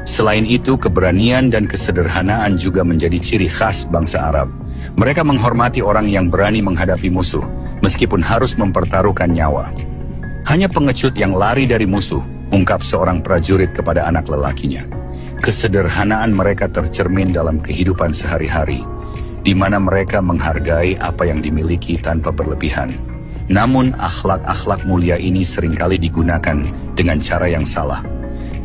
Selain itu, keberanian dan kesederhanaan juga menjadi ciri khas bangsa Arab. Mereka menghormati orang yang berani menghadapi musuh, meskipun harus mempertaruhkan nyawa. Hanya pengecut yang lari dari musuh, ungkap seorang prajurit kepada anak lelakinya. Kesederhanaan mereka tercermin dalam kehidupan sehari-hari, di mana mereka menghargai apa yang dimiliki tanpa berlebihan. Namun, akhlak-akhlak mulia ini seringkali digunakan dengan cara yang salah.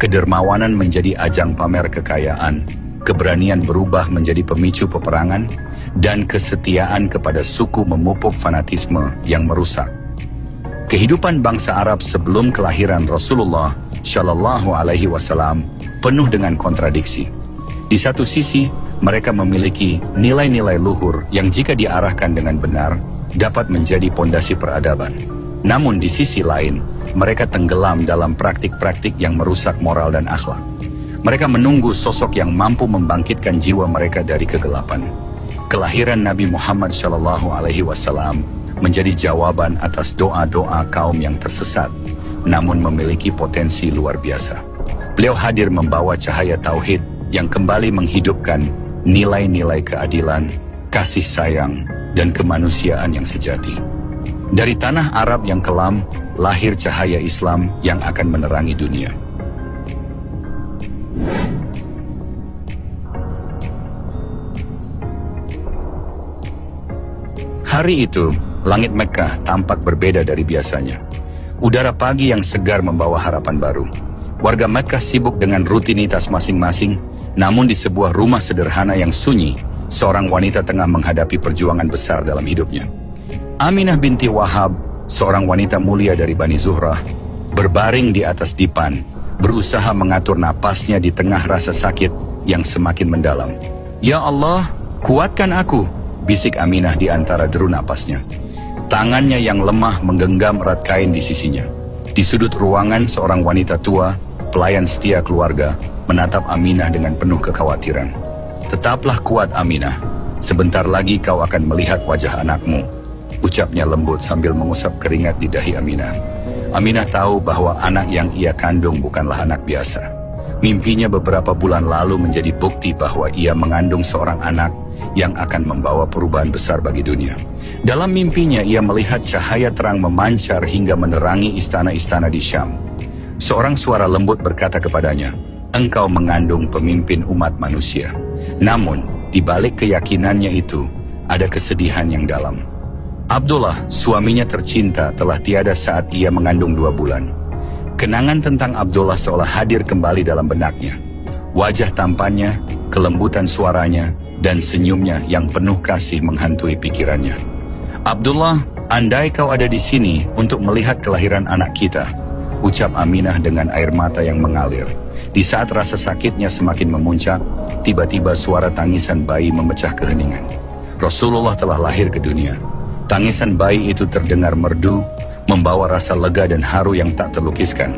Kedermawanan menjadi ajang pamer kekayaan, keberanian berubah menjadi pemicu peperangan, dan kesetiaan kepada suku memupuk fanatisme yang merusak. Kehidupan bangsa Arab sebelum kelahiran Rasulullah Shallallahu Alaihi Wasallam penuh dengan kontradiksi. Di satu sisi, mereka memiliki nilai-nilai luhur yang jika diarahkan dengan benar dapat menjadi pondasi peradaban. Namun di sisi lain, mereka tenggelam dalam praktik-praktik yang merusak moral dan akhlak. Mereka menunggu sosok yang mampu membangkitkan jiwa mereka dari kegelapan. Kelahiran Nabi Muhammad Shallallahu Alaihi Wasallam menjadi jawaban atas doa-doa kaum yang tersesat, namun memiliki potensi luar biasa. Beliau hadir membawa cahaya tauhid yang kembali menghidupkan nilai-nilai keadilan, kasih sayang, dan kemanusiaan yang sejati. Dari tanah Arab yang kelam, lahir cahaya Islam yang akan menerangi dunia. Hari itu, langit Mekkah tampak berbeda dari biasanya. Udara pagi yang segar membawa harapan baru. Warga Mekkah sibuk dengan rutinitas masing-masing, namun di sebuah rumah sederhana yang sunyi, seorang wanita tengah menghadapi perjuangan besar dalam hidupnya. Aminah binti Wahab, seorang wanita mulia dari Bani Zuhrah, berbaring di atas dipan, berusaha mengatur napasnya di tengah rasa sakit yang semakin mendalam. "Ya Allah, kuatkan aku," bisik Aminah di antara deru napasnya. Tangannya yang lemah menggenggam erat kain di sisinya. Di sudut ruangan, seorang wanita tua, pelayan setia keluarga, menatap Aminah dengan penuh kekhawatiran. "Tetaplah kuat, Aminah. Sebentar lagi kau akan melihat wajah anakmu," ucapnya lembut sambil mengusap keringat di dahi Aminah. Aminah tahu bahwa anak yang ia kandung bukanlah anak biasa. Mimpinya beberapa bulan lalu menjadi bukti bahwa ia mengandung seorang anak yang akan membawa perubahan besar bagi dunia. Dalam mimpinya ia melihat cahaya terang memancar hingga menerangi istana-istana di Syam. Seorang suara lembut berkata kepadanya, "Engkau mengandung pemimpin umat manusia." Namun, di balik keyakinannya itu, ada kesedihan yang dalam. Abdullah, suaminya tercinta, telah tiada saat ia mengandung 2 bulan. Kenangan tentang Abdullah seolah hadir kembali dalam benaknya. Wajah tampannya, kelembutan suaranya, dan senyumnya yang penuh kasih menghantui pikirannya. "Abdullah, andai kau ada di sini untuk melihat kelahiran anak kita," ucap Aminah dengan air mata yang mengalir. Di saat rasa sakitnya semakin memuncak, tiba-tiba suara tangisan bayi memecah keheningan. Rasulullah telah lahir ke dunia. Tangisan bayi itu terdengar merdu, membawa rasa lega dan haru yang tak terlukiskan.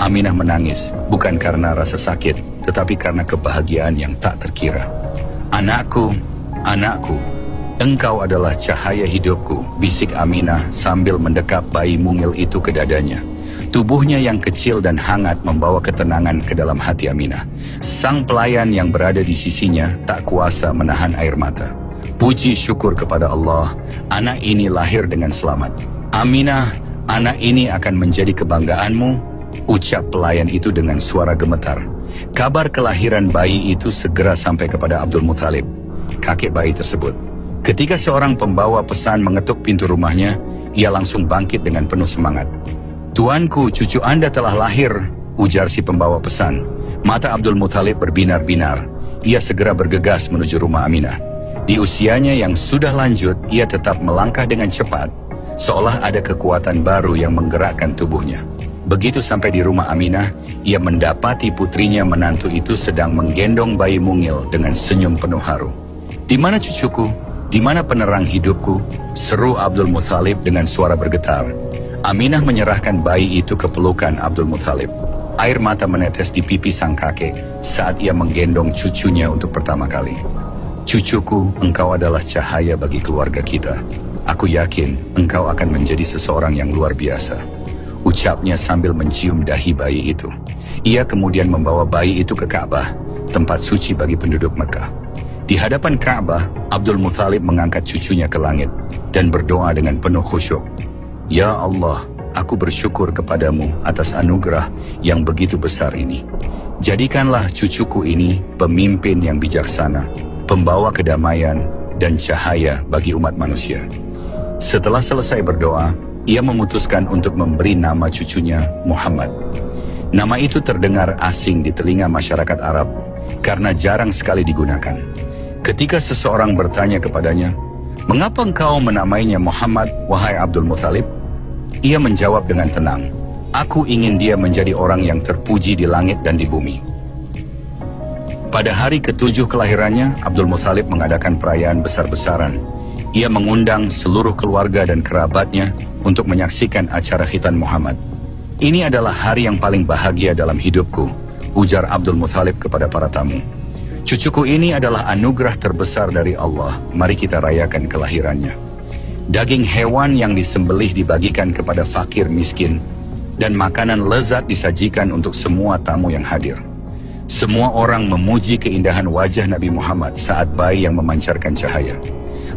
Aminah menangis, bukan karena rasa sakit, tetapi karena kebahagiaan yang tak terkira. "Anakku, anakku, engkau adalah cahaya hidupku," bisik Aminah sambil mendekap bayi mungil itu ke dadanya. Tubuhnya yang kecil dan hangat membawa ketenangan ke dalam hati Aminah. Sang pelayan yang berada di sisinya tak kuasa menahan air mata. "Puji syukur kepada Allah, anak ini lahir dengan selamat. Aminah, anak ini akan menjadi kebanggaanmu," ucap pelayan itu dengan suara gemetar. Kabar kelahiran bayi itu segera sampai kepada Abdul Muthalib, kakek bayi tersebut. Ketika seorang pembawa pesan mengetuk pintu rumahnya, ia langsung bangkit dengan penuh semangat. "Tuanku, cucu Anda telah lahir," ujar si pembawa pesan. Mata Abdul Muthalib berbinar-binar. Ia segera bergegas menuju rumah Aminah. Di usianya yang sudah lanjut, ia tetap melangkah dengan cepat, seolah ada kekuatan baru yang menggerakkan tubuhnya. Begitu sampai di rumah Aminah, ia mendapati putrinya menantu itu sedang menggendong bayi mungil dengan senyum penuh haru. "Di mana cucuku? Di mana penerang hidupku?" seru Abdul Muthalib dengan suara bergetar. Aminah menyerahkan bayi itu ke pelukan Abdul Muthalib. Air mata menetes di pipi sang kakek saat ia menggendong cucunya untuk pertama kali. "Cucuku, engkau adalah cahaya bagi keluarga kita. Aku yakin engkau akan menjadi seseorang yang luar biasa," ucapnya sambil mencium dahi bayi itu. Ia kemudian membawa bayi itu ke Ka'bah, tempat suci bagi penduduk Mekah. Di hadapan Ka'bah, Abdul Muthalib mengangkat cucunya ke langit dan berdoa dengan penuh khusyuk. Ya Allah, aku bersyukur kepadamu atas anugerah yang begitu besar ini. Jadikanlah cucuku ini pemimpin yang bijaksana, pembawa kedamaian dan cahaya bagi umat manusia. Setelah selesai berdoa, ia memutuskan untuk memberi nama cucunya Muhammad. Nama itu terdengar asing di telinga masyarakat Arab karena jarang sekali digunakan. Ketika seseorang bertanya kepadanya, "Mengapa engkau menamainya Muhammad, wahai Abdul Muthalib?" Ia menjawab dengan tenang, "Aku ingin dia menjadi orang yang terpuji di langit dan di bumi." Pada hari ke-7 kelahirannya, Abdul Muthalib mengadakan perayaan besar-besaran. Ia mengundang seluruh keluarga dan kerabatnya untuk menyaksikan acara khitan Muhammad. "Ini adalah hari yang paling bahagia dalam hidupku," ujar Abdul Muthalib kepada para tamu. "Cucuku ini adalah anugerah terbesar dari Allah. Mari kita rayakan kelahirannya." Daging hewan yang disembelih dibagikan kepada fakir miskin, dan makanan lezat disajikan untuk semua tamu yang hadir. Semua orang memuji keindahan wajah Nabi Muhammad saat bayi yang memancarkan cahaya.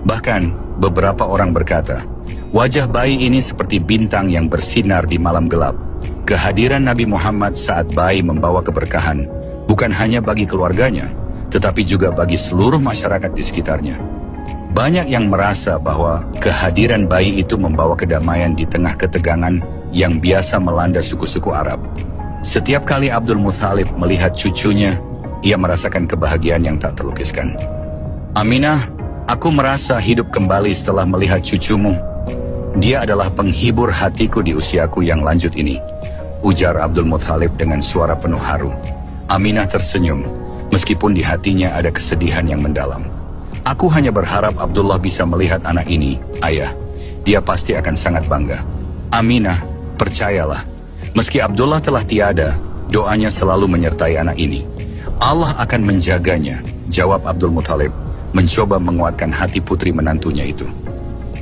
Bahkan, beberapa orang berkata, wajah bayi ini seperti bintang yang bersinar di malam gelap. Kehadiran Nabi Muhammad saat bayi membawa keberkahan, bukan hanya bagi keluarganya, tetapi juga bagi seluruh masyarakat di sekitarnya. Banyak yang merasa bahwa kehadiran bayi itu membawa kedamaian di tengah ketegangan yang biasa melanda suku-suku Arab. Setiap kali Abdul Muthalib melihat cucunya, ia merasakan kebahagiaan yang tak terlukiskan. "Aminah, aku merasa hidup kembali setelah melihat cucumu. Dia adalah penghibur hatiku di usiaku yang lanjut ini," ujar Abdul Muthalib dengan suara penuh haru. Aminah tersenyum, meskipun di hatinya ada kesedihan yang mendalam. "Aku hanya berharap Abdullah bisa melihat anak ini, ayah. Dia pasti akan sangat bangga." "Aminah, percayalah, meski Abdullah telah tiada, doanya selalu menyertai anak ini. Allah akan menjaganya," jawab Abdul Muthalib, mencoba menguatkan hati putri menantunya itu.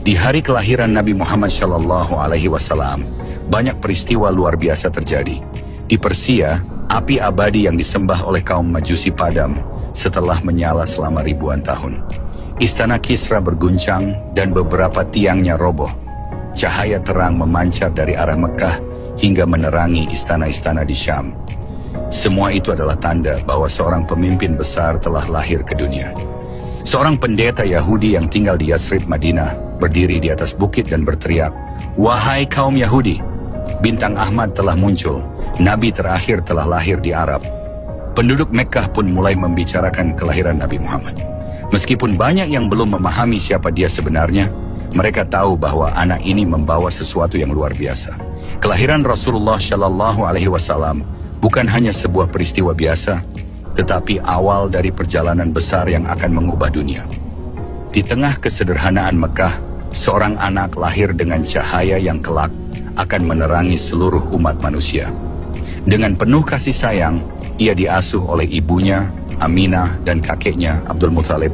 Di hari kelahiran Nabi Muhammad SAW, banyak peristiwa luar biasa terjadi. Di Persia, api abadi yang disembah oleh kaum Majusi padam setelah menyala selama ribuan tahun. Istana Kisra berguncang dan beberapa tiangnya roboh. Cahaya terang memancar dari arah Mekah hingga menerangi istana-istana di Syam. Semua itu adalah tanda bahwa seorang pemimpin besar telah lahir ke dunia. Seorang pendeta Yahudi yang tinggal di Yasrib, Madinah, berdiri di atas bukit dan berteriak, "Wahai kaum Yahudi, bintang Ahmad telah muncul, Nabi terakhir telah lahir di Arab." Penduduk Mekkah pun mulai membicarakan kelahiran Nabi Muhammad. Meskipun banyak yang belum memahami siapa dia sebenarnya, mereka tahu bahwa anak ini membawa sesuatu yang luar biasa. Kelahiran Rasulullah Shallallahu Alaihi Wasallam bukan hanya sebuah peristiwa biasa, tetapi awal dari perjalanan besar yang akan mengubah dunia. Di tengah kesederhanaan Mekah, seorang anak lahir dengan cahaya yang kelak akan menerangi seluruh umat manusia. Dengan penuh kasih sayang, ia diasuh oleh ibunya, Aminah, dan kakeknya, Abdul Muthalib,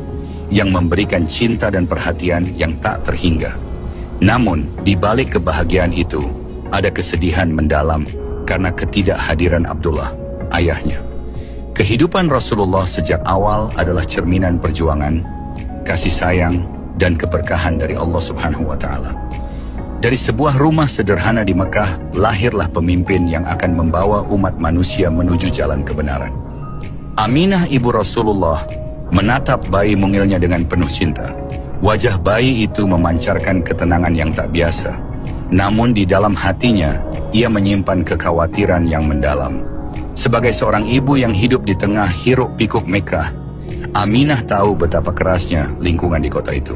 yang memberikan cinta dan perhatian yang tak terhingga. Namun, di balik kebahagiaan itu, ada kesedihan mendalam karena ketidakhadiran Abdullah, ayahnya. Kehidupan Rasulullah sejak awal adalah cerminan perjuangan, kasih sayang, dan keberkahan dari Allah Subhanahu wa Ta'ala. Dari sebuah rumah sederhana di Mekah, lahirlah pemimpin yang akan membawa umat manusia menuju jalan kebenaran. Aminah ibu Rasulullah menatap bayi mungilnya dengan penuh cinta. Wajah bayi itu memancarkan ketenangan yang tak biasa. Namun di dalam hatinya, ia menyimpan kekhawatiran yang mendalam. Sebagai seorang ibu yang hidup di tengah hiruk-pikuk Mekah, Aminah tahu betapa kerasnya lingkungan di kota itu.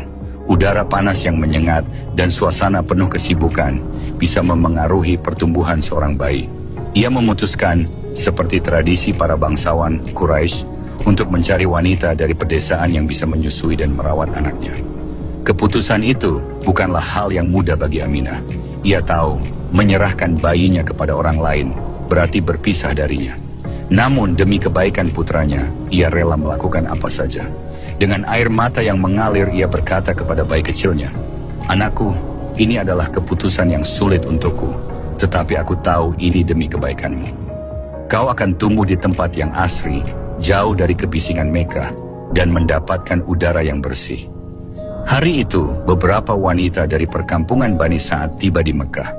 Udara panas yang menyengat dan suasana penuh kesibukan bisa memengaruhi pertumbuhan seorang bayi. Ia memutuskan, seperti tradisi para bangsawan Quraisy, untuk mencari wanita dari pedesaan yang bisa menyusui dan merawat anaknya. Keputusan itu bukanlah hal yang mudah bagi Aminah. Ia tahu, menyerahkan bayinya kepada orang lain berarti berpisah darinya. Namun demi kebaikan putranya, ia rela melakukan apa saja. Dengan air mata yang mengalir, ia berkata kepada bayi kecilnya, "Anakku, ini adalah keputusan yang sulit untukku, tetapi aku tahu ini demi kebaikanmu." Kau akan tumbuh di tempat yang asri, jauh dari kebisingan Mekah, dan mendapatkan udara yang bersih. Hari itu, beberapa wanita dari perkampungan Bani Sa'ad tiba di Mekah.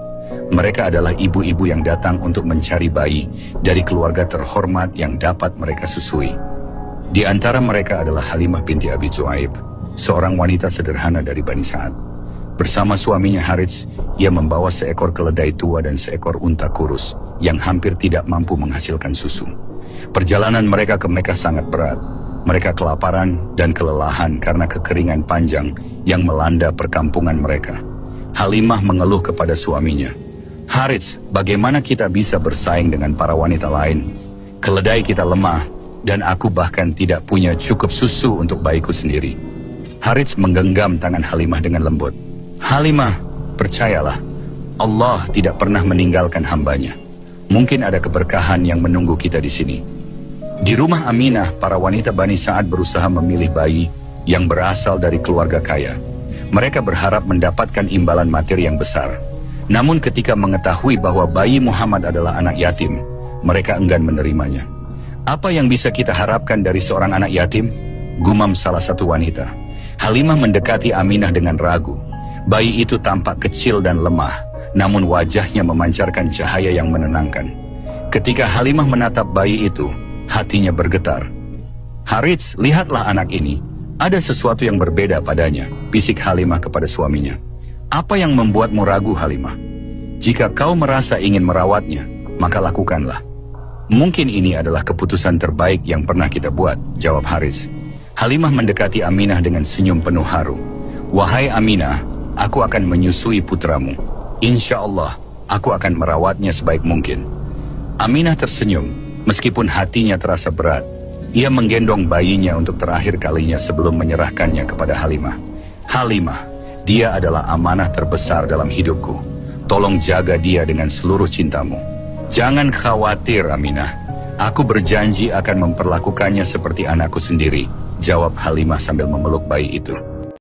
Mereka adalah ibu-ibu yang datang untuk mencari bayi dari keluarga terhormat yang dapat mereka susui. Di antara mereka adalah Halimah binti Abi Zu'aib, seorang wanita sederhana dari Bani Sa'ad. Bersama suaminya Harits, ia membawa seekor keledai tua dan seekor unta kurus yang hampir tidak mampu menghasilkan susu. Perjalanan mereka ke Mekah sangat berat. Mereka kelaparan dan kelelahan karena kekeringan panjang yang melanda perkampungan mereka. Halimah mengeluh kepada suaminya, "Harits, bagaimana kita bisa bersaing dengan para wanita lain? Keledai kita lemah, dan aku bahkan tidak punya cukup susu untuk bayiku sendiri." Harits menggenggam tangan Halimah dengan lembut. "Halimah, percayalah, Allah tidak pernah meninggalkan hambanya. Mungkin ada keberkahan yang menunggu kita di sini." Di rumah Aminah, para wanita Bani Sa'ad berusaha memilih bayi yang berasal dari keluarga kaya. Mereka berharap mendapatkan imbalan materi yang besar. Namun ketika mengetahui bahwa bayi Muhammad adalah anak yatim, mereka enggan menerimanya. "Apa yang bisa kita harapkan dari seorang anak yatim?" gumam salah satu wanita. Halimah mendekati Aminah dengan ragu. Bayi itu tampak kecil dan lemah, namun wajahnya memancarkan cahaya yang menenangkan. Ketika Halimah menatap bayi itu, hatinya bergetar. "Harits, lihatlah anak ini. Ada sesuatu yang berbeda padanya," bisik Halimah kepada suaminya. "Apa yang membuatmu ragu, Halimah? Jika kau merasa ingin merawatnya, maka lakukanlah." "Mungkin ini adalah keputusan terbaik yang pernah kita buat," jawab Harits. Halimah mendekati Aminah dengan senyum penuh haru. "Wahai Aminah, aku akan menyusui putramu. Insya Allah, aku akan merawatnya sebaik mungkin." Aminah tersenyum, meskipun hatinya terasa berat. Ia menggendong bayinya untuk terakhir kalinya sebelum menyerahkannya kepada Halimah. "Halimah, dia adalah amanah terbesar dalam hidupku. Tolong jaga dia dengan seluruh cintamu." "Jangan khawatir, Aminah. Aku berjanji akan memperlakukannya seperti anakku sendiri," jawab Halimah sambil memeluk bayi itu.